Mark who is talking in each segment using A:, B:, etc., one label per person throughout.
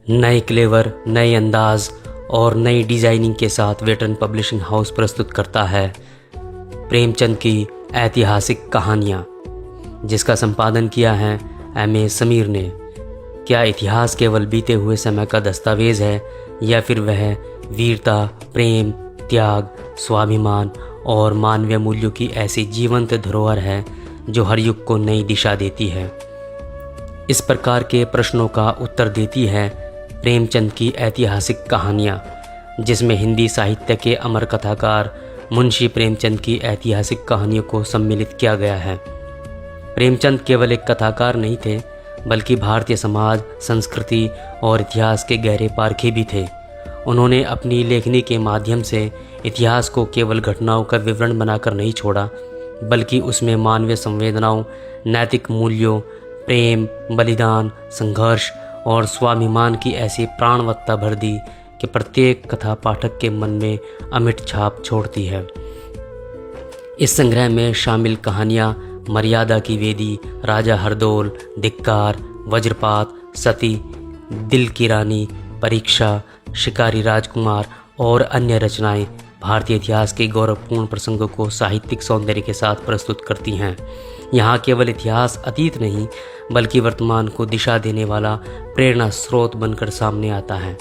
A: नए क्लेवर, नए अंदाज और नई डिजाइनिंग के साथ वेटरन पब्लिशिंग हाउस प्रस्तुत करता है प्रेमचंद की ऐतिहासिक कहानियाँ, जिसका संपादन किया है एम.ए. समीर ने। क्या इतिहास केवल बीते हुए समय का दस्तावेज है या फिर वह वीरता, प्रेम, त्याग, स्वाभिमान और मानवीय मूल्यों की ऐसी जीवंत धरोहर है जो हर युग को नई दिशा देती है? इस प्रकार के प्रश्नों का उत्तर देती है प्रेमचंद की ऐतिहासिक कहानियाँ, जिसमें हिंदी साहित्य के अमर कथाकार मुंशी प्रेमचंद की ऐतिहासिक कहानियों को सम्मिलित किया गया है। प्रेमचंद केवल एक कथाकार नहीं थे, बल्कि भारतीय समाज, संस्कृति और इतिहास के गहरे पारखी भी थे। उन्होंने अपनी लेखनी के माध्यम से इतिहास को केवल घटनाओं का विवरण बनाकर नहीं छोड़ा, बल्कि उसमें मानवीय संवेदनाओं, नैतिक मूल्यों, प्रेम, बलिदान, संघर्ष और स्वाभिमान की ऐसी प्राणवत्ता भर दी कि प्रत्येक कथा पाठक के मन में अमिट छाप छोड़ती है। इस संग्रह में शामिल कहानियाँ मर्यादा की वेदी, राजा हरदौल, धिक्कार, वज्रपात, सती, दिल की रानी, परीक्षा, शिकारी राजकुमार और अन्य रचनाएं भारतीय इतिहास के गौरवपूर्ण प्रसंगों को साहित्यिक सौंदर्य के साथ प्रस्तुत करती हैं। यहाँ केवल इतिहास अतीत नहीं, बल्कि वर्तमान को दिशा देने वाला प्रेरणा स्रोत बनकर सामने आता है।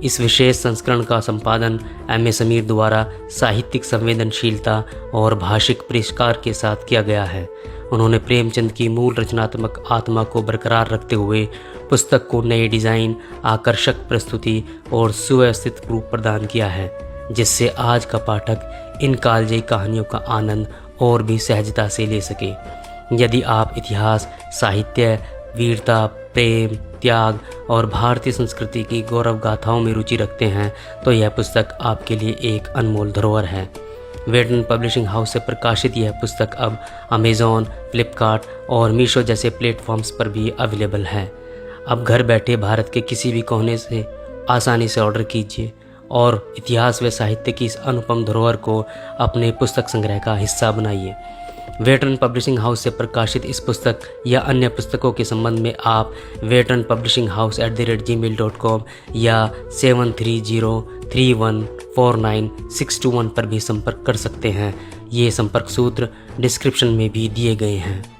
A: इस विशेष संस्करण का संपादन एम.ए. समीर द्वारा साहित्यिक संवेदनशीलता और भाषिक परिष्कार के साथ किया गया है। उन्होंने प्रेमचंद की मूल रचनात्मक आत्मा को बरकरार रखते हुए पुस्तक को नए डिज़ाइन, आकर्षक प्रस्तुति और सुव्यवस्थित रूप प्रदान किया है, जिससे आज का पाठक इन कालजयी कहानियों का आनंद और भी सहजता से ले सके। यदि आप इतिहास, साहित्य, वीरता, प्रेम, त्याग और भारतीय संस्कृति की गौरव गाथाओं में रुचि रखते हैं, तो यह पुस्तक आपके लिए एक अनमोल धरोहर है। वेटरन पब्लिशिंग हाउस से प्रकाशित यह पुस्तक अब अमेज़ॉन, फ्लिपकार्ट और मीशो जैसे प्लेटफॉर्म्स पर भी अवेलेबल है। अब घर बैठे भारत के किसी भी कोने से आसानी से ऑर्डर कीजिए और इतिहास व साहित्य की इस अनुपम धरोहर को अपने पुस्तक संग्रह का हिस्सा बनाइए। वेटरन पब्लिशिंग हाउस से प्रकाशित इस पुस्तक या अन्य पुस्तकों के संबंध में आप veteranpublishinghouse@gmail.com या 7303149621 पर भी संपर्क कर सकते हैं। ये संपर्क सूत्र डिस्क्रिप्शन में भी दिए गए हैं।